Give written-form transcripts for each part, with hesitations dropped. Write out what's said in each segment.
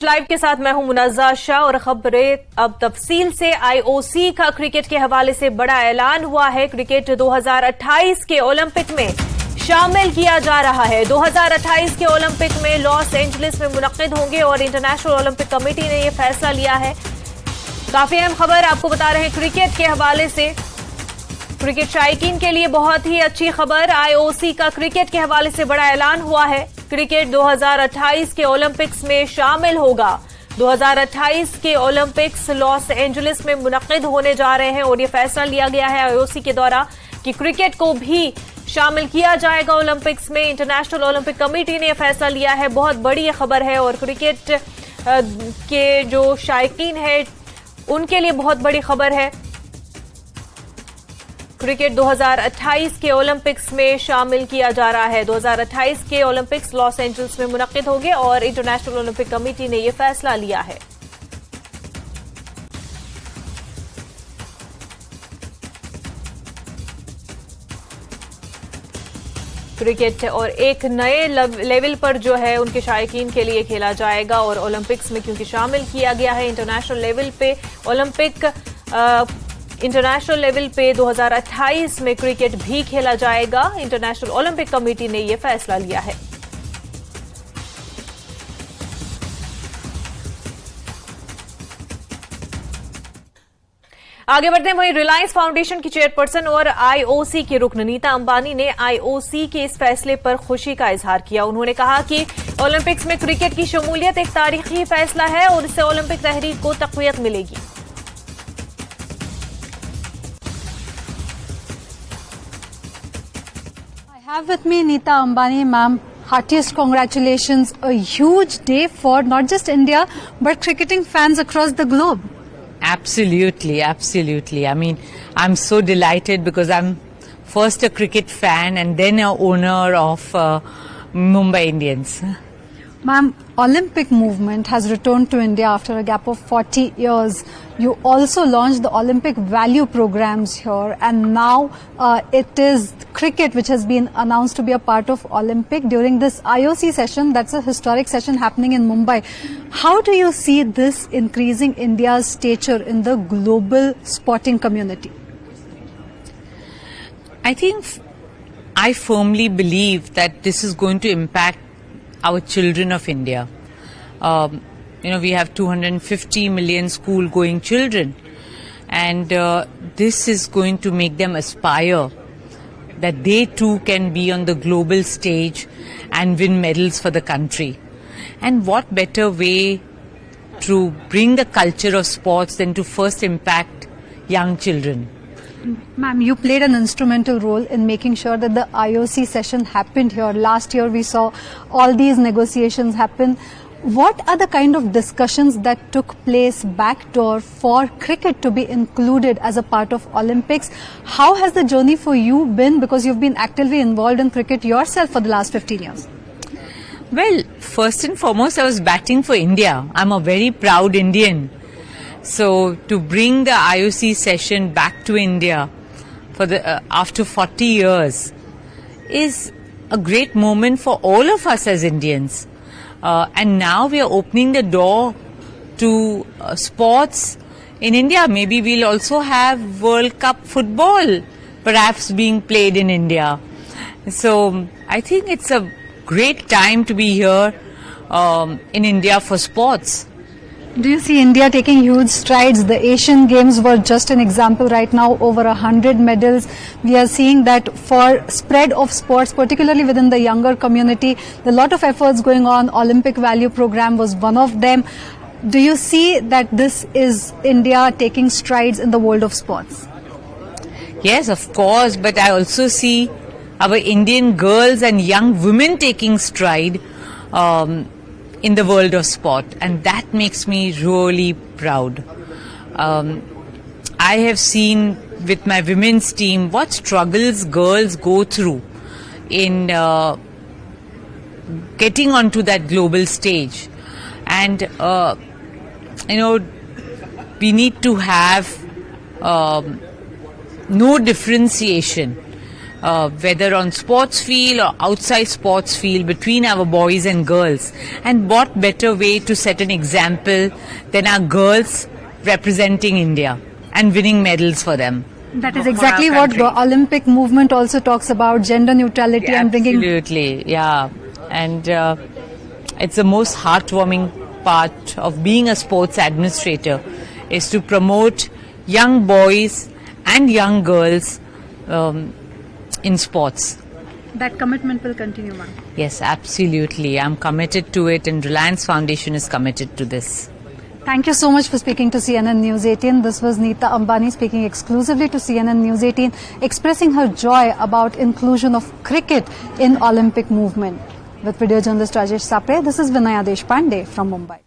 Live के साथ मैं हूं मुनाज़ा शाह और खबरें अब तफसील से। आईओसी का क्रिकेट के हवाले से बड़ा ऐलान हुआ है। क्रिकेट 2028 के ओलंपिक में शामिल किया जा रहा है। 2028 के ओलंपिक में लॉस एंजलिस में मुनक्किद होंगे और इंटरनेशनल ओलंपिक कमेटी ने यह फैसला लिया है। काफी अहम खबर आपको बता रहे हैं क्रिकेट के हवाले से। क्रिकेट शायकीन के लिए बहुत ही अच्छी खबर। आईओसी का क्रिकेट के हवाले से बड़ा ऐलान हुआ है। क्रिकेट 2028 के ओलंपिक्स में शामिल होगा। 2028 के ओलंपिक्स लॉस एंजलिस में मुनक्किद होने जा रहे हैं और यह फैसला लिया गया है आईओसी के द्वारा कि क्रिकेट को भी शामिल किया जाएगा ओलंपिक्स में। इंटरनेशनल ओलंपिक कमेटी ने यह फैसला लिया है। बहुत बड़ी यह खबर है और क्रिकेट के जो शायकीन है उनके लिए बहुत बड़ी खबर है। क्रिकेट 2028 के ओलंपिक्स में शामिल किया जा रहा है। 2028 के ओलंपिक्स लॉस एंजल्स में मुनक्किद होंगे और इंटरनेशनल ओलंपिक कमेटी ने यह फैसला लिया है। क्रिकेट और एक नए लेवल पर जो है उनके शायकीन के लिए खेला जाएगा और ओलंपिक्स में क्योंकि शामिल किया गया है इंटरनेशनल लेवल पे इंटरनेशनल लेवल पे 2028 में क्रिकेट भी खेला जाएगा। इंटरनेशनल ओलंपिक कमेटी ने यह फैसला लिया है। आगे बढ़ते हैं। वहीं रिलायंस फाउंडेशन की चेयरपर्सन और आईओसी की रुकन नीता अंबानी ने आईओसी के इस फैसले पर खुशी का इजहार किया। उन्होंने कहा कि ओलंपिक्स में क्रिकेट की शमूलियत एक तारीखी फैसला है और इससे ओलंपिक तहरीक को तक़वियत मिलेगी। I have with me Neeta Ambani, ma'am. Heartiest congratulations. A huge day for not just India, but cricketing fans across the globe. Absolutely, absolutely. I mean, I'm so delighted because I'm first a cricket fan and then a owner of Mumbai Indians. Ma'am, Olympic movement has returned to India after a gap of 40 years. You also launched the Olympic value programs here, and now it is cricket which has been announced to be a part of Olympic during this IOC session. That's a historic session happening in Mumbai. How do you see this increasing India's stature in the global sporting community? I firmly believe that this is going to impact our children of India. We have 250 million school-going children, and this is going to make them aspire that they too can be on the global stage and win medals for the country. And what better way to bring the culture of sports than to first impact young children? Ma'am, you played an instrumental role in making sure that the IOC session happened here. Last year we saw all these negotiations happen. What are the kind of discussions that took place backdoor for cricket to be included as a part of Olympics? How has the journey for you been, because you've been actively involved in cricket yourself for the last 15 years? Well, first and foremost, I was batting for India. I'm a very proud Indian. So to bring the IOC session back to India for after 40 years is a great moment for all of us as Indians. And now we are opening the door to sports in India. Maybe we'll also have World Cup football perhaps being played in India. So I think it's a great time to be here in India for sports. Do you see India taking huge strides? The Asian Games were just an example right now, over 100 medals. We are seeing that for spread of sports, particularly within the younger community, a lot of efforts going on. Olympic value program was one of them. Do you see that this is India taking strides in the world of sports? Yes, of course, but I also see our Indian girls and young women taking stride in the world of sport, and that makes me really proud. I have seen with my women's team what struggles girls go through in getting onto that global stage, and we need to have no differentiation whether on sports field or outside sports field, between our boys and girls. And what better way to set an example than our girls representing India and winning medals for them. That is exactly what the Olympic movement also talks about, gender neutrality and bringing... Absolutely, yeah. And it's the most heartwarming part of being a sports administrator is to promote young boys and young girls in sports. That commitment will continue, ma'am. Yes, absolutely. I'm committed to it, and Reliance Foundation is committed to this. Thank you so much for speaking to CNN News 18. This was Neeta Ambani speaking exclusively to CNN News 18, expressing her joy about inclusion of cricket in Olympic movement. With video journalist Rajesh Sapre, this is Vinaya Deshpande from Mumbai.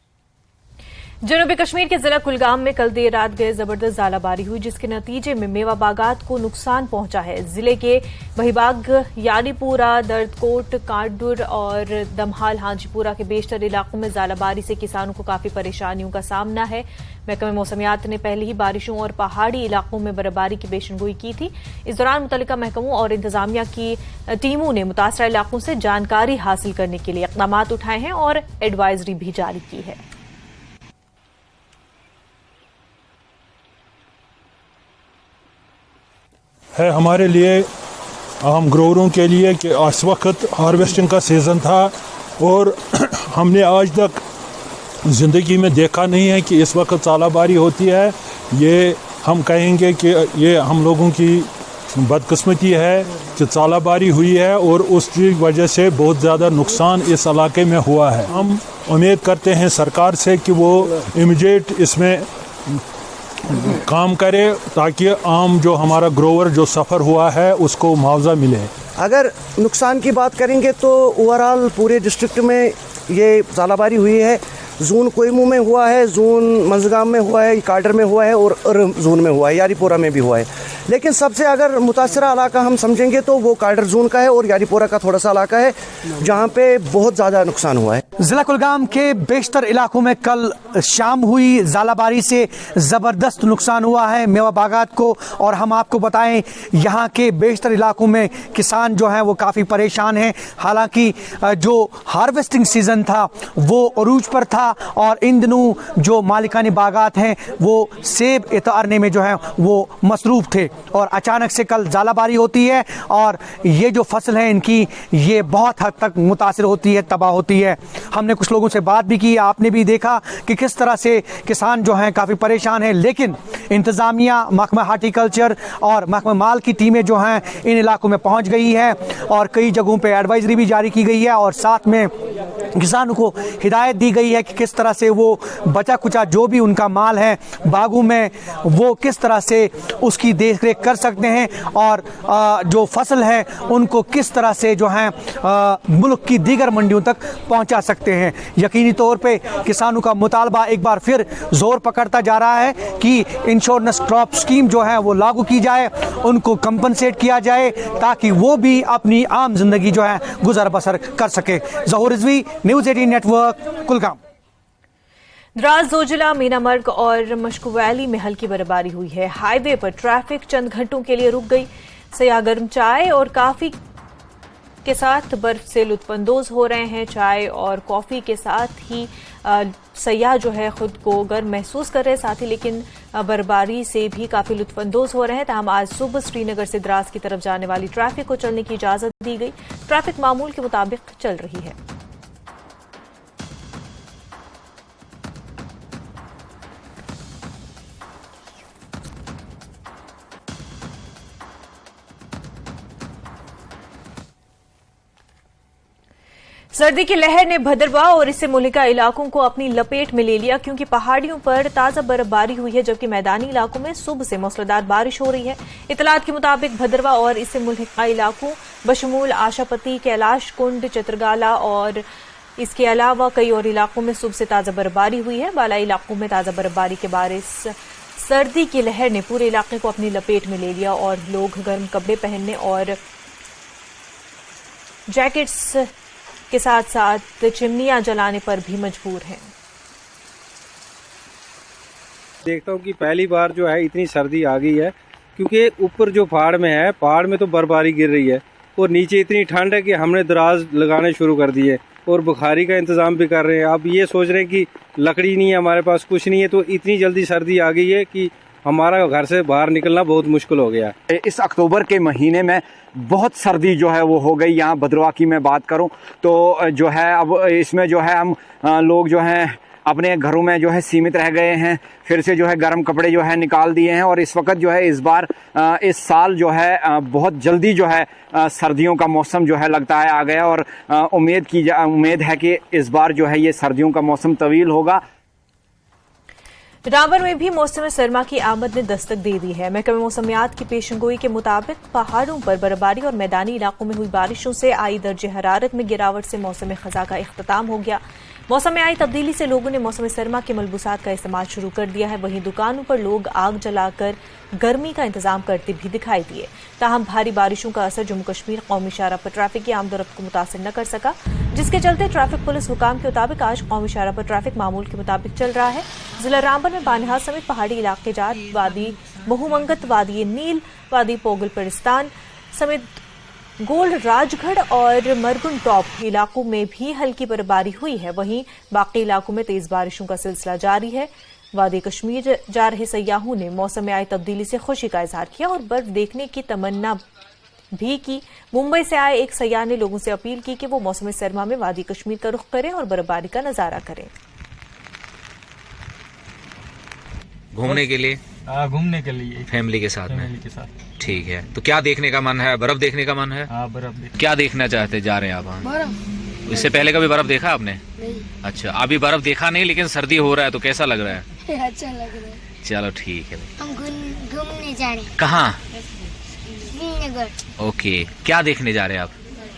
जनूबी कश्मीर के जिला कुलगाम में कल देर रात गए जबरदस्त ज़ालाबारी हुई, जिसके नतीजे में मेवा बागात को नुकसान पहुंचा है। जिले के बहीबाग, यानीपुरा, दर्दकोट, कांडुर और दमहाल हांजीपुरा के बेशतर इलाकों में ज़ालाबारी से किसानों को काफी परेशानियों का सामना है। महकमे मौसमियात ने पहले ही बारिशों और पहाड़ी इलाकों में बर्फबारी की पेशेनगोई की थी। इस दौरान मुतल्लिका महकमों और इंतजामिया की टीमों ने मुतासरा इलाकों से जानकारी हासिल करने के लिए इकदाम उठाए हैं और एडवाइजरी भी जारी की है। हमारे लिए, हम ग्रोवरों के लिए कि इस वक्त हार्वेस्टिंग का सीज़न था और हमने आज तक ज़िंदगी में देखा नहीं है कि इस वक्त ज़ालाबारी होती है। ये हम कहेंगे कि ये हम लोगों की बदकिस्मती है कि ज़ालाबारी हुई है और उसकी वजह से बहुत ज़्यादा नुकसान इस इलाके में हुआ है। हम उम्मीद करते हैं सरकार से कि वो इमीडिएट इसमें काम करे ताकि आम जो हमारा ग्रोवर जो सफ़र हुआ है उसको मुआवजा मिले। अगर नुकसान की बात करेंगे तो ओवरऑल पूरे डिस्ट्रिक्ट में ये ज़ालाबारी हुई है। जून कोयमू में हुआ है, जून मंजगाम में हुआ है, काडर में हुआ है और जून में हुआ है, यारीपोरा में भी हुआ है। लेकिन सबसे अगर मुतासरा इलाका हम समझेंगे तो वो काडर जून का है और यारीपोरा का थोड़ा सा इलाका है जहाँ पे बहुत ज़्यादा नुकसान हुआ है। जिला कुलगाम के बेशतर इलाकों में कल शाम हुई ज़ालाबारी से ज़बरदस्त नुकसान हुआ है मेवा बागात को। और हम आपको बताएं यहाँ के बेशतर इलाकों में किसान जो हैं वो काफ़ी परेशान हैं। हालांकि जो हार्वेस्टिंग सीज़न था वो अरूज पर था और इन दिनों जो मालिकानी बागात हैं वो सेब उतारने में जो है वो मसरूफ़ थे और अचानक से कल ज़ालाबारी होती है और ये जो फसल है इनकी ये बहुत हद तक मुतासिर होती है, तबाह होती है। हमने कुछ लोगों से बात भी की, आपने भी देखा कि किस तरह से किसान जो हैं काफ़ी परेशान हैं। लेकिन इंतज़ामिया, महकमा हार्टिकल्चर और महकमा माल की टीमें जो हैं इन इलाकों में पहुंच गई है और कई जगहों पे एडवाइजरी भी जारी की गई है और साथ में किसानों को हिदायत दी गई है कि किस तरह से वो बचा कुचा जो भी उनका माल है बागों में वो किस तरह से उसकी देख रेख कर सकते हैं और जो फसल है उनको किस तरह से जो है मुल्क की दीगर मंडियों तक पहुंचा सकते हैं। यकीनी तौर पे किसानों का मुतालबा एक बार फिर जोर पकड़ता जा रहा है कि इंश्योरेंस क्रॉप स्कीम जो है वो लागू की जाए, उनको कंपनसेट किया जाए ताकि वो भी अपनी आम जिंदगी जो है गुजर बसर कर सके। ज़हूर रिजवी, न्यूज़ 18 नेटवर्क, कुलगाम। द्रास, जोजिला, मीनामर्ग और मशकू वैली में हल्की बर्फबारी हुई है। हाईवे पर ट्रैफिक चंद घंटों के लिए रुक गई। सयाह गर्म चाय और काफी के साथ बर्फ से लुत्फानंदोज हो रहे हैं। चाय और कॉफी के साथ ही सयाह जो है खुद को गर्म महसूस कर रहे हैं, साथ ही लेकिन बर्फबारी से भी काफी लुत्फानंदोज हो रहे हैं। तमाम आज सुबह श्रीनगर से द्रास की तरफ जाने वाली ट्रैफिक को चलने की इजाजत दी गई। ट्रैफिक मामूल के मुताबिक चल रही है। सर्दी की लहर ने भद्रवाह और इससे मुल्हिका इलाकों को अपनी लपेट में ले लिया, क्योंकि पहाड़ियों पर ताजा बर्फबारी हुई है जबकि मैदानी इलाकों में सुबह से मूसलाधार बारिश हो रही है। इतलात के मुताबिक भद्रवाह और इससे मुल्हिका इलाकों बशमूल आशापति, कैलाश कुंड, चित्रगाला और इसके अलावा कई और इलाकों में सुबह से ताजा बर्फबारी हुई है। बालाई इलाकों में ताजा बर्फबारी के बारिश सर्दी की लहर ने पूरे इलाके को अपनी लपेट में ले लिया और लोग गर्म कपड़े पहनने और जैकेट्स के साथ साथ चिमनियां जलाने पर भी मजबूर हैं। देखता हूँ कि पहली बार जो है इतनी सर्दी आ गई है क्योंकि ऊपर जो पहाड़ में है, पहाड़ में तो बर्फबारी गिर रही है और नीचे इतनी ठंड है कि हमने दराज लगाने शुरू कर दिए और बुखारी का इंतज़ाम भी कर रहे हैं। अब ये सोच रहे हैं कि लकड़ी नहीं है हमारे पास, कुछ नहीं है, तो इतनी जल्दी सर्दी आ गई है कि हमारा घर से बाहर निकलना बहुत मुश्किल हो गया है। इस अक्टूबर के महीने में बहुत सर्दी जो है वो हो गई। यहाँ भद्रवाह की मैं बात करूँ तो जो है अब इसमें जो है हम लोग जो हैं अपने घरों में जो है सीमित रह गए हैं, फिर से जो है गर्म कपड़े जो है निकाल दिए हैं और इस वक्त जो है इस बार इस साल जो है बहुत जल्दी जो है सर्दियों का मौसम जो है लगता है आ गया और उम्मीद है कि इस बार जो है ये सर्दियों का मौसम तवील होगा। रामबन में भी मौसम सरमा की आमद ने दस्तक दे दी है। महकमे मौसमियात की पेशेंगोई के मुताबिक पहाड़ों पर बर्फबारी और मैदानी इलाकों में हुई बारिशों से आई दर्जे हरारत में गिरावट से मौसम खज़ा का इख्तिताम हो गया। मौसम में आई तब्दीली से लोगों ने मौसम सरमा के मलबूसात का इस्तेमाल शुरू कर दिया है। वहीं दुकानों पर लोग आग जलाकर गर्मी का इंतजाम करते भी दिखाई दिए। ताहम भारी बारिशों का असर जम्मू कश्मीर कौमी शाहराह पर ट्रैफिक की आमदोरफ्त को मुतासिर न कर सका, जिसके चलते ट्रैफिक पुलिस हुकाम के मुताबिक आज कौमी शाहराह पर ट्रैफिक मामूल के मुताबिक चल रहा है। जिला रामबन में बानिहाल समेत पहाड़ी इलाके जाट वादी बहुमंगत वादी नील वादी पोगल परिस्तान समेत गोल्ड राजगढ़ और मरगुन टॉप इलाकों में भी हल्की बर्फबारी हुई है। वहीं बाकी इलाकों में तेज बारिशों का सिलसिला जारी है। वादी कश्मीर जा रहे सयाहों ने मौसम में आई तब्दीली से खुशी का इजहार किया और बर्फ देखने की तमन्ना भी की। मुंबई से आए एक सयाह ने लोगों से अपील की कि वो मौसम सरमा में वादी कश्मीर का रुख करें और बर्फबारी का नजारा करें। घूमने के लिए फैमिली के साथ में ठीक है। तो क्या देखने का मन है? बर्फ देखने का मन है? बर्फ। क्या देखना चाहते जा रहे हैं आप वहाँ? इससे पहले कभी बर्फ देखा आपने? नहीं। अच्छा, अभी बर्फ देखा नहीं, लेकिन सर्दी हो रहा है तो कैसा लग रहा है? अच्छा लग रहा है। चलो ठीक है। हम घूमने जा रहे हैं। कहाँ? श्रीनगर। ओके, क्या देखने जा रहे हैं आप?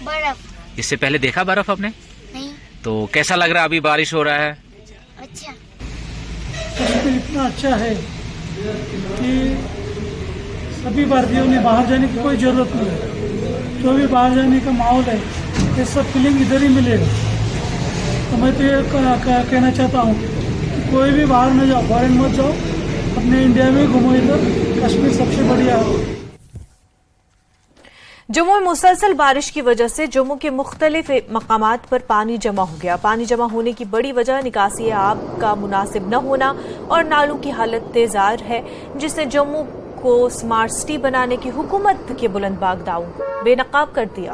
बर्फ। इससे पहले देखा बर्फ आपने? नहीं। तो कैसा लग रहा है? अभी बारिश हो रहा है। अच्छा। इतना अच्छा है कि सभी भारतीयों ने बाहर जाने की कोई ज़रूरत नहीं है। जो भी बाहर जाने का माहौल है ये सब फीलिंग इधर ही मिलेगा। तो मैं तो ये कहना चाहता हूँ कि कोई भी बाहर न जाओ, फॉरेन मत जाओ, अपने इंडिया में घूमो। इधर कश्मीर सबसे बढ़िया है। जम्मू में मुसलसल बारिश की वजह से जम्मू के मुख्तलिफ मकामात पर पानी जमा हो गया। पानी जमा होने की बड़ी वजह निकासी आब का मुनासिब न होना और नालों की हालत तेजार है, जिसने जम्मू को स्मार्ट सिटी बनाने की हुकूमत के बुलंदबाग दावों बेनकाब कर दिया।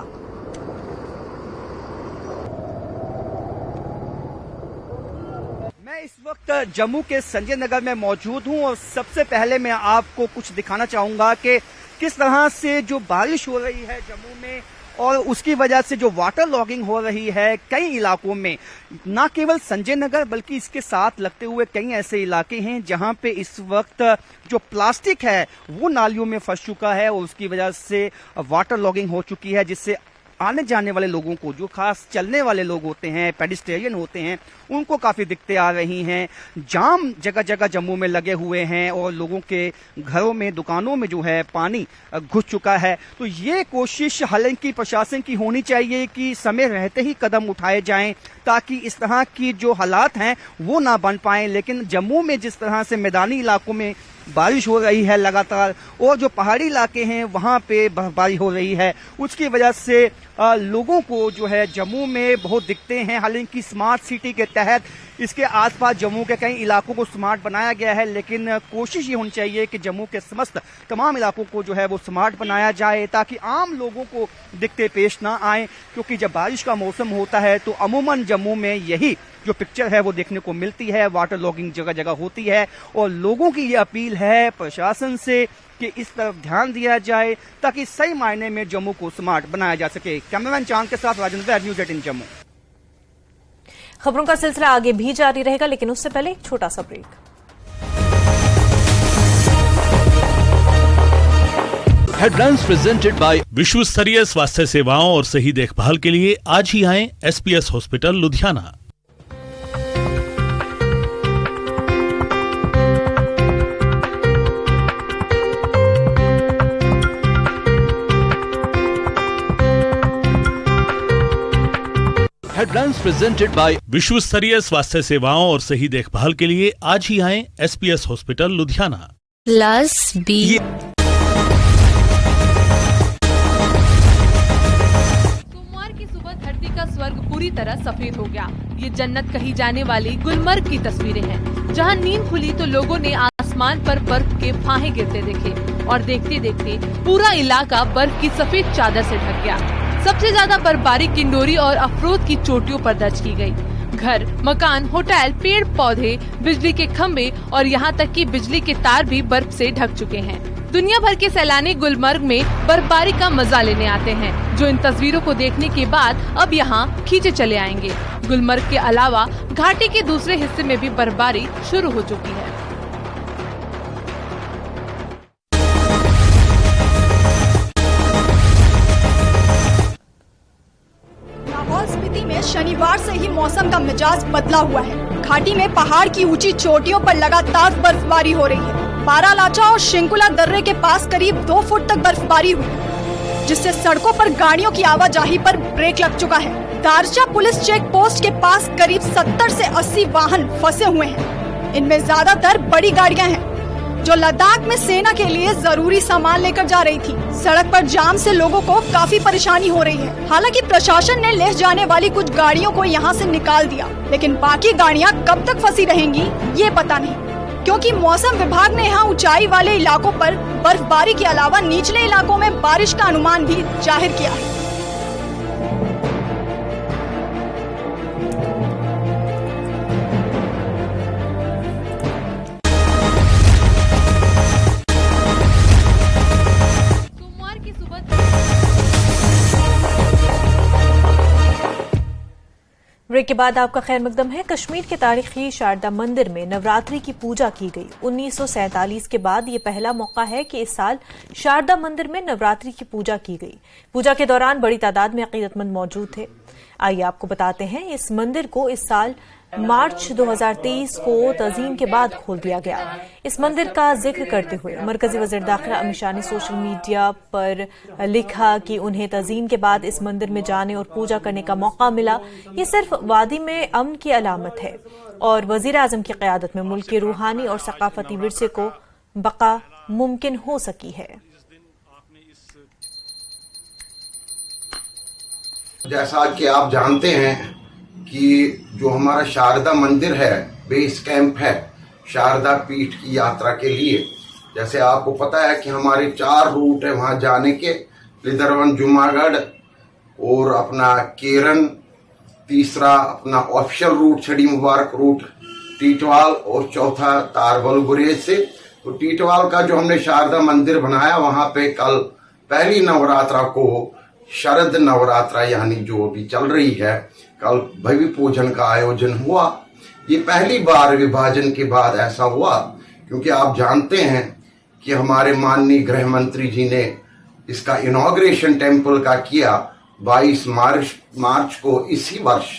मैं इस वक्त जम्मू के संजय नगर में मौजूद हूं और सबसे पहले मैं आपको कुछ दिखाना चाहूंगा कि किस तरह से जो बारिश हो रही है जम्मू में और उसकी वजह से जो वाटर लॉगिंग हो रही है कई इलाकों में, न केवल संजय नगर बल्कि इसके साथ लगते हुए कई ऐसे इलाके हैं जहां पे इस वक्त जो प्लास्टिक है वो नालियों में फंस चुका है और उसकी वजह से वाटर लॉगिंग हो चुकी है, जिससे आने जाने वाले लोगों को, जो खास चलने वाले लोग होते हैं, पेडिस्ट्रियन होते हैं, उनको काफ़ी दिक्कतें आ रही हैं। जाम जगह जगह जम्मू में लगे हुए हैं और लोगों के घरों में, दुकानों में जो है पानी घुस चुका है। तो ये कोशिश हालांकि प्रशासन की होनी चाहिए कि समय रहते ही कदम उठाए जाएं ताकि इस तरह की जो हालात हैं वो ना बन पाएं। लेकिन जम्मू में जिस तरह से मैदानी इलाकों में बारिश हो रही है लगातार और जो पहाड़ी इलाके हैं वहाँ पे बर्फबारी हो रही है, उसकी वजह से लोगों को जो है जम्मू में बहुत दिक्कतें हैं। हालांकि स्मार्ट सिटी के तहत इसके आसपास जम्मू के कई इलाकों को स्मार्ट बनाया गया है, लेकिन कोशिश ये होनी चाहिए कि जम्मू के समस्त तमाम इलाकों को जो है वो स्मार्ट बनाया जाए ताकि आम लोगों को दिक्कतें पेश ना आए। क्योंकि जब बारिश का मौसम होता है तो अमूमन जम्मू में यही जो पिक्चर है वो देखने को मिलती है, वाटर लॉगिंग जगह जगह होती है और लोगों की ये अपील है प्रशासन से कि इस तरफ ध्यान दिया जाए ताकि सही मायने में जम्मू को स्मार्ट बनाया जा सके। कैमरामैन चांद के साथ राजेंद्र, न्यूज़ 18 जम्मू। खबरों का सिलसिला आगे भी जारी रहेगा, लेकिन उससे पहले एक छोटा सा ब्रेक। हेडलाइंस प्रेजेंटेड बाय विश्व स्तरीय स्वास्थ्य सेवाओं और सही देखभाल के लिए आज ही आएं SPS hospital Ludhiana. Headlines presented by विश्व स्तरीय स्वास्थ्य सेवाओं और सही देखभाल के लिए आज ही आएं SPS हॉस्पिटल लुधियाना। प्लस बी पूरी तरह सफेद हो गया। ये जन्नत कही जाने वाली गुलमर्ग की तस्वीरें हैं, जहां नींद खुली तो लोगों ने आसमान पर बर्फ के फाहे गिरते देखे और देखते देखते पूरा इलाका बर्फ की सफेद चादर से ढक गया। सबसे ज्यादा बर्फबारी किंडोरी और अफरोद की चोटियों पर दर्ज की गई। घर, मकान, होटल, पेड़ पौधे, बिजली के खंभे और यहाँ तक कि बिजली के तार भी बर्फ से ढक चुके हैं। दुनिया भर के सैलानी गुलमर्ग में बर्फबारी का मजा लेने आते हैं, जो इन तस्वीरों को देखने के बाद अब यहाँ खींचे चले आएंगे। गुलमर्ग के अलावा घाटी के दूसरे हिस्से में भी बर्फबारी शुरू हो चुकी है। लाहौल स्पीति में शनिवार से ही मौसम का मिजाज बदला हुआ है। घाटी में पहाड़ की ऊंची चोटियों पर लगातार बर्फबारी हो रही है। बारालाचा और शिंकुला दर्रे के पास करीब 2 फुट तक बर्फबारी हुई, जिससे सड़कों पर गाड़ियों की आवाजाही पर ब्रेक लग चुका है। दारचा पुलिस चेक पोस्ट के पास करीब 70 से 80 वाहन फंसे हुए हैं। इनमें ज्यादातर बड़ी गाड़ियां हैं, जो लद्दाख में सेना के लिए जरूरी सामान लेकर जा रही थी। सड़क पर जाम से लोगों को काफी परेशानी हो रही है। हालांकि प्रशासन ने ले जाने वाली कुछ गाड़ियों को यहां से निकाल दिया, लेकिन बाकी गाड़ियां कब तक फंसी रहेंगी ये पता नहीं, क्योंकि मौसम विभाग ने यहाँ ऊंचाई वाले इलाकों पर बर्फबारी के अलावा निचले इलाकों में बारिश का अनुमान भी जाहिर किया है। ब्रेक के बाद आपका खैर मकदम है। कश्मीर के तारीखी शारदा मंदिर में नवरात्रि की पूजा की गई। 1947 के बाद ये पहला मौका है कि इस साल शारदा मंदिर में नवरात्रि की पूजा की गई। पूजा के दौरान बड़ी तादाद में अकीदतमंद मौजूद थे। आइए आपको बताते हैं, इस मंदिर को इस साल मार्च 2023 को तज़ीम के बाद खोल दिया गया। इस मंदिर का जिक्र करते हुए मरकजी वज़ीर दाखिला अमित शाह ने सोशल मीडिया पर लिखा कि उन्हें तज़ीम के बाद इस मंदिर में जाने और पूजा करने का मौका मिला। ये सिर्फ वादी में अमन की अलामत है और वज़ीर आज़म की क़यादत में मुल्क के रूहानी और सकाफती विरसे को बका मुमकिन हो सकी है। जैसा कि आप जानते हैं कि जो हमारा शारदा मंदिर है, बेस कैंप है शारदा पीठ की यात्रा के लिए। जैसे आपको पता है कि हमारे 4 रूट है वहां जाने के, लिदरवन जुमागढ़ और अपना केरन, तीसरा अपना ऑफिशियल रूट छड़ी मुबारक रूट टीटवाल और चौथा तारबल गुरेज से। तो टीटवाल का जो हमने शारदा मंदिर बनाया, वहां पे कल पहली नवरात्रा को शरद नवरात्रा यानी जो अभी चल रही है, कल भव्य पूजन का आयोजन हुआ। ये पहली बार विभाजन के बाद ऐसा हुआ, क्योंकि आप जानते हैं कि हमारे माननीय गृह मंत्री जी ने इसका इनॉग्रेशन टेम्पल का किया 22 मार्च को इसी वर्ष,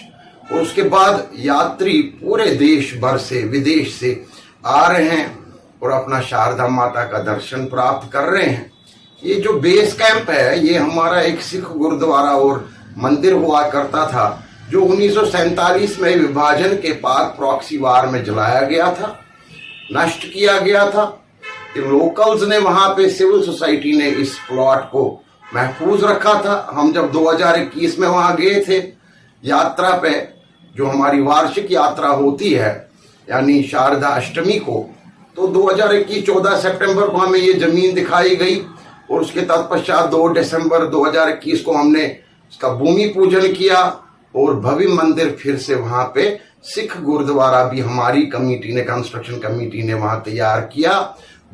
और उसके बाद यात्री पूरे देश भर से विदेश से आ रहे हैं और अपना शारदा माता का दर्शन प्राप्त कर रहे हैं। ये जो बेस कैंप है, ये हमारा एक सिख गुरुद्वारा और मंदिर हुआ करता था, जो 1947 में विभाजन के बाद प्रॉक्सी वार में जलाया गया था, नष्ट किया गया था। लोकल्स ने वहां पे, सिविल सोसाइटी ने इस प्लॉट को महफूज रखा था। हम जब 2021 में वहां गए थे यात्रा पे, जो हमारी वार्षिक यात्रा होती है यानी शारदा अष्टमी को, तो 2021 14 सितंबर को हमें ये जमीन दिखाई गई और उसके तत्पश्चात 2 दिसंबर 2021 को हमने इसका भूमि पूजन किया और भव्य मंदिर फिर से वहां पे सिख गुरुद्वारा भी हमारी कमेटी ने, कंस्ट्रक्शन कमेटी ने वहां तैयार किया।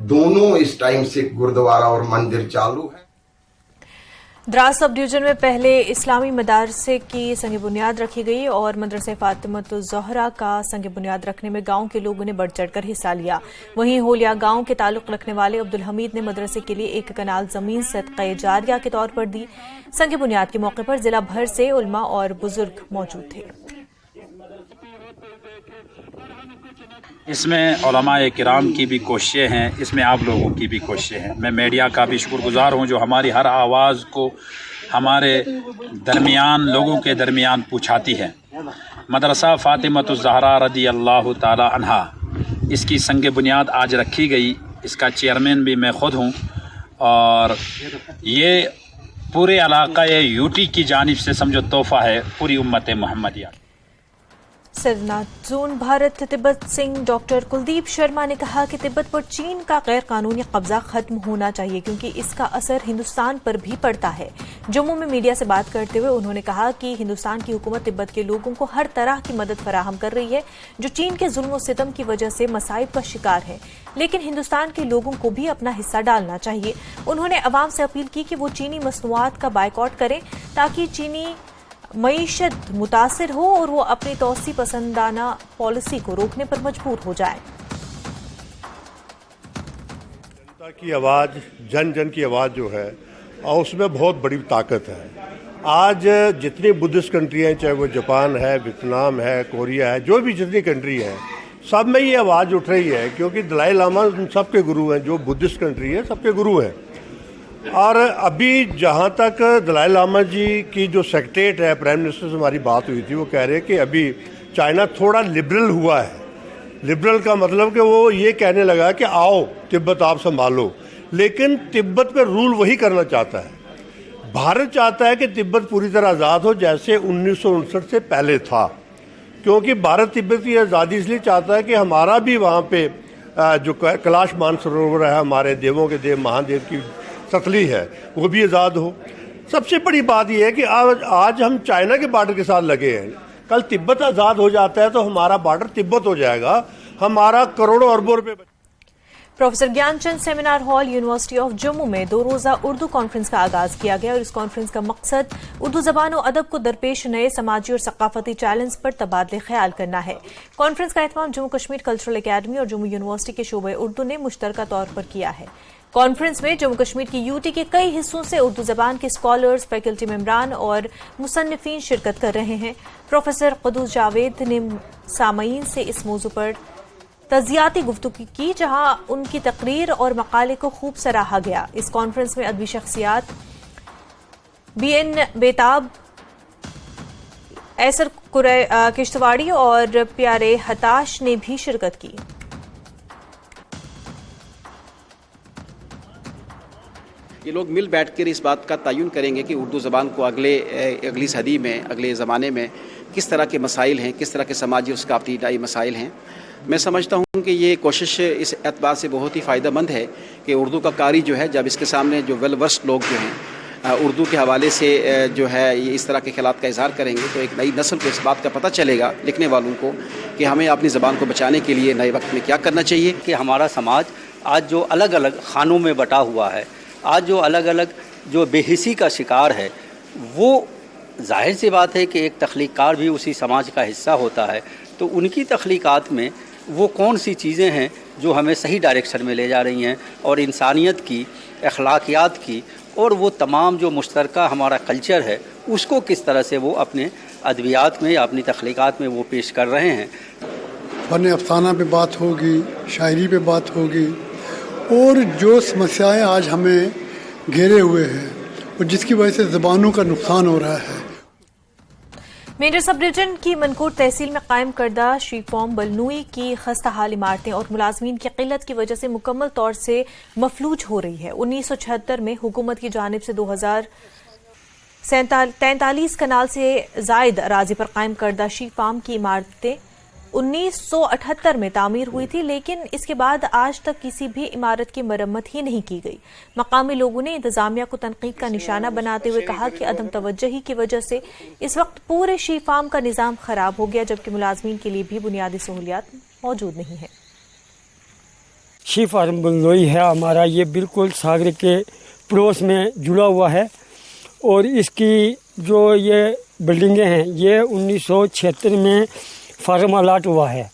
दोनों इस टाइम सिख गुरुद्वारा और मंदिर चालू है। द्रास सब डिवीजन में पहले इस्लामी मदरसे की संग बुनियाद रखी गई और मदरसे फातिमतुज़-ज़हरा का संग बुनियाद रखने में गांव के लोगों ने बढ़ चढ़कर हिस्सा लिया। वहीं होलिया गांव के ताल्लुक रखने वाले अब्दुल हमीद ने मदरसे के लिए 1 कनाल जमीन सदक़े जारिया के तौर पर दी। संग बुनियाद के मौके पर जिला भर से उलमा और बुजुर्ग मौजूद थे। इसमें उलमाए किराम की भी कोशिशें हैं, इसमें आप लोगों की भी कोशिशें हैं। मैं मीडिया का भी शुक्रगुजार हूँ जो हमारी हर आवाज़ को हमारे दरमियान, लोगों के दरमियान पहुँचाती है। मदरसा फातिमतुज़-ज़हरा रदी अल्लाह ताला अन्हा, इसकी संग बुनियाद आज रखी गई। इसका चेयरमैन भी मैं ख़ुद हूँ और ये पूरे इलाका यूटी की जानिब से समझो तोहफा है पूरी उम्मत मोहम्मदिया। सरनाथ जोन भारत तिब्बत सिंह डॉक्टर कुलदीप शर्मा ने कहा कि तिब्बत पर चीन का गैर कानूनी कब्जा खत्म होना चाहिए क्योंकि इसका असर हिंदुस्तान पर भी पड़ता है। जम्मू में मीडिया से बात करते हुए उन्होंने कहा कि हिंदुस्तान की हुकूमत तिब्बत के लोगों को हर तरह की मदद फराहम कर रही है जो चीन के जुल्म और सितम की वजह से मसाइब का शिकार है, लेकिन हिंदुस्तान के लोगों को भी अपना हिस्सा डालना चाहिए। उन्होंने अवाम से अपील की कि वो चीनी मसनूआत का बायकॉट करें ताकि चीनी मईशत मुतासिर हो और वो अपनी तोसी पसंदाना पॉलिसी को रोकने पर मजबूर हो जाए। जनता की आवाज़, जन जन की आवाज़ जो है और उसमें बहुत बड़ी ताकत है। आज जितनी बुद्धिस्ट कंट्री हैं, चाहे वो जापान है, वियतनाम है, कोरिया है, जो भी जितनी कंट्री है, सब में ये आवाज़ उठ रही है क्योंकि दलाई लामा सबके गुरु हैं। जो बुद्धिस्ट कंट्री है सबके गुरु हैं। और अभी जहाँ तक दलाई लामा जी की जो सेक्रेटरीट है, प्राइम मिनिस्टर से हमारी बात हुई थी, वो कह रहे हैं कि अभी चाइना थोड़ा लिबरल हुआ है। लिबरल का मतलब कि वो ये कहने लगा कि आओ तिब्बत आप संभालो, लेकिन तिब्बत पे रूल वही करना चाहता है। भारत चाहता है कि तिब्बत पूरी तरह आज़ाद हो जैसे 1959 से पहले था, क्योंकि भारत तिब्बत की आज़ादी इसलिए चाहता है कि हमारा भी वहाँ पे जो कैलाश मानसरोवर है, हमारे देवों के देव महादेव की सतली है, वो भी आज़ाद हो। सबसे बड़ी बात यह है कि आज हम चाइना के बॉर्डर के साथ लगे हैं। कल तिब्बत आज़ाद हो जाता है तो हमारा बॉर्डर तिब्बत हो जाएगा, हमारा करोड़ों अरबों रुपए। Professor Gyanchand seminar hall university of Jammu में 2 रोजा उर्दू कॉन्फ्रेंस का आगाज किया गया और इस कॉन्फ्रेंस का मकसद उर्दू जबान और अदब को दरपेश नए समाजी और सकाफती चैलेंज पर तबादले ख्याल करना है। कॉन्फ्रेंस का एहतमाम जम्मू कश्मीर कल्चरल अकेडमी और जम्मू यूनिवर्सिटी के शोबे उर्दू ने मुश्तरका तौर पर किया है। कॉन्फ्रेंस में जम्मू कश्मीर की यूटी के कई हिस्सों से उर्दू जबान के स्कॉलर्स, फैकल्टी मेंबरान और मुसन्निफीन शिरकत कर रहे हैं। प्रोफेसर कुदूस जावेद ने सामईन से इस मौजू पर तजियाती गुफ्तगू की, जहां उनकी तकरीर और मकाले को खूब सराहा गया। इस कॉन्फ्रेंस में अदबी शख्सियात BN बेताब, ऐसर किश्तवाड़ी और प्यारे हताश ने भी शिरकत की। ये लोग मिल बैठकर इस बात का तयन करेंगे कि उर्दू ज़बान को अगली सदी में, अगले ज़माने में किस तरह के मसाइल हैं, किस तरह के समाजी और सकाफ़ती मसाइल हैं। मैं समझता हूँ कि ये कोशिश इस एतबार से बहुत ही फ़ायदेमंद है कि उर्दू का कारी जो है, जब इसके सामने जो वेल वर्स्ड लोग जो हैं उर्दू के हवाले से जो है ये इस तरह के ख़यालात का इज़हार करेंगे तो एक नई नस्ल को इस बात का पता चलेगा, लिखने वालों को, कि हमें अपनी ज़बान को बचाने के लिए नए वक्त में क्या करना चाहिए। कि हमारा समाज आज जो अलग अलग खानों में बटा हुआ है, आज जो अलग अलग जो बेहिसी का शिकार है, वो जाहिर सी बात है कि एक तख्लीकार भी उसी समाज का हिस्सा होता है। तो उनकी तख्लीकात में वो कौन सी चीज़ें हैं जो हमें सही डायरेक्शन में ले जा रही हैं और इंसानियत की, अखलाकियात की और वो तमाम जो मुश्तरका हमारा कल्चर है उसको किस तरह से वो अपने अदबियात में या अपनी तख्लीकात में वो पेश कर रहे हैं। फ़न अफ़साना पे बात होगी, शायरी पे बात होगी और जो समस्याएं आज हमें घेरे हुए हैं और जिसकी वजह से ज़बानों का नुकसान हो रहा है। मेजर सब डिवीजन की मनकोट तहसील में कायम करदा श्री फॉर्म बलनूई की खस्ता हाल इमारतें और मुलाजमीन की किल्लत की वजह से मुकम्मल तौर से मफलूज हो रही है। 1976 में हुकूमत की जानिब से 2043 कनाल से जायद अराजी पर कायम करदा श्री फार्म की इमारतें 1978 में तामीर हुई थी, लेकिन इसके बाद आज तक किसी भी इमारत की मरम्मत ही नहीं की गई। मकामी लोगों ने इंतजामिया को तनकीद का निशाना बनाते हुए कहा कि अदम तवज्जुही की वजह से इस वक्त पूरे शी फार्म का निज़ाम खराब हो गया, जबकि मुलाजमीन के लिए भी बुनियादी सहूलियात मौजूद नहीं है। शी फार्म बलनोई है हमारा, ये बिल्कुल सागर के पड़ोस में जुड़ा हुआ है और इसकी जो ये बिल्डिंगें हैं ये 1976 में फार्म अलाट हुआ है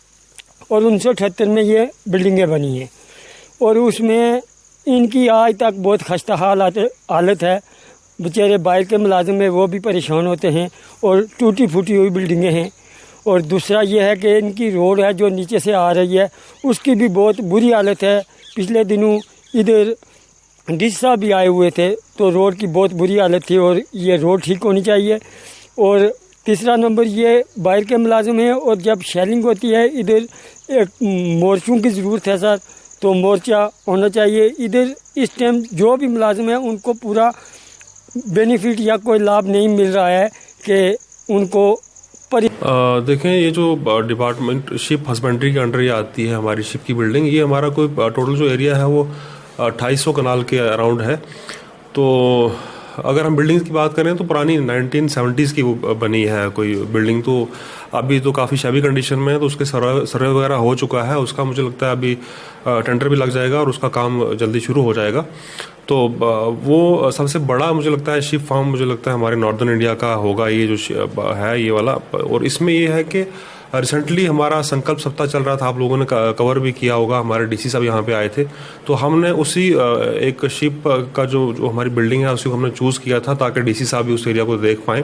और 1978 में ये बिल्डिंगें बनी हैं और उसमें इनकी आज तक बहुत खस्ता हालत है। बेचारे बाहर के मुलाजिम में वो भी परेशान होते हैं और टूटी फूटी हुई बिल्डिंगें हैं। और दूसरा ये है कि इनकी रोड है जो नीचे से आ रही है उसकी भी बहुत बुरी हालत है। पिछले दिनों इधर डीसी साहब भी आए हुए थे तो रोड की बहुत बुरी हालत थी और ये रोड ठीक होनी चाहिए। और तीसरा नंबर ये बाहर के मुलाजिम हैं और जब शेलिंग होती है इधर एक मोर्चों की ज़रूरत है सर, तो मोर्चा होना चाहिए इधर। इस टाइम जो भी मुलाजिम है उनको पूरा बेनिफिट या कोई लाभ नहीं मिल रहा है कि उनको देखें, ये जो डिपार्टमेंट शिप हस्बेंड्री के अंडर ये आती है हमारी शिप की बिल्डिंग, ये हमारा कोई टोटल जो एरिया है वो 2800 कनाल के अराउंड है। तो अगर हम बिल्डिंग की बात करें तो पुरानी 1970s की वो बनी है कोई बिल्डिंग, तो अभी तो काफ़ी शैबी कंडीशन में है। तो उसके सर्वे वगैरह हो चुका है, उसका मुझे लगता है अभी टेंडर भी लग जाएगा और उसका काम जल्दी शुरू हो जाएगा। तो वो सबसे बड़ा मुझे लगता है शिप फार्म मुझे लगता है हमारे नॉर्दर्न इंडिया का होगा ये जो है ये वाला। और इसमें ये है कि रिसेंटली हमारा संकल्प सप्ताह चल रहा था, आप लोगों ने कवर भी किया होगा, हमारे डीसी साहब यहाँ पे आए थे। तो हमने उसी एक शिप का जो हमारी बिल्डिंग है उसी को हमने चूज़ किया था ताकि डीसी साहब भी उस एरिया को देख पाएँ।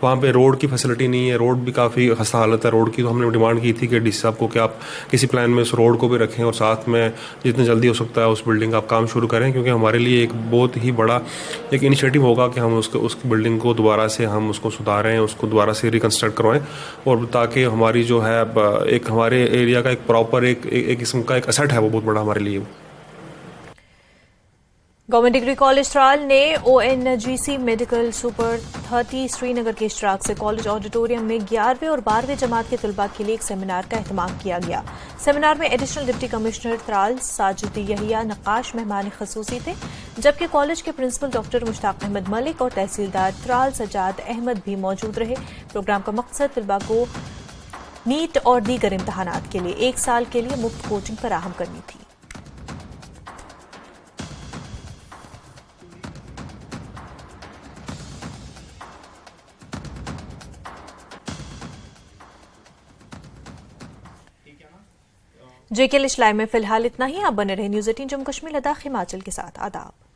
वहाँ पे रोड की फैसिलिटी नहीं है, रोड भी काफ़ी खस्ता हालत है रोड की। तो हमने डिमांड की थी कि डीसी साहब को कि आप किसी प्लान में उस रोड को भी रखें और साथ में जितनी जल्दी हो सकता है उस बिल्डिंग का आप काम शुरू करें, क्योंकि हमारे लिए एक बहुत ही बड़ा एक इनिशिएटिव होगा कि हम उस बिल्डिंग को दोबारा से हम उसको सुधारें, उसको दोबारा से रिकन्स्ट्रक्ट करवाएं, और ताकि हमारी जो है एक हमारे एरिया का एक प्रॉपर एक किस्म का एक एसेट है वो बहुत बड़ा हमारे लिए। गवर्नमेंट डिग्री कॉलेज त्राल ने ONGC मेडिकल सुपर 30 श्रीनगर के इश्तराक से कॉलेज ऑडिटोरियम में 11वीं और 12वीं जमात के तलबा के लिए एक सेमिनार का एहतमाम किया गया। सेमिनार में additional deputy commissioner Tral Sajid Yahya Naqash मेहमान खसूसी थे, जबकि कॉलेज के प्रिंसिपल डॉक्टर मुश्ताक अहमद मलिक और तहसीलदार त्राल सजाद अहमद भी मौजूद रहे। प्रोग्राम का मकसद तलबा को नीट और दीगर इम्तहानात के लिए 1 साल के लिए मुफ्त कोचिंग फराहम करनी थी। JKL लाइव में फिलहाल इतना ही। आप बने रहे न्यूज़ 18 जम्मू कश्मीर लद्दाख हिमाचल के साथ। आदाब।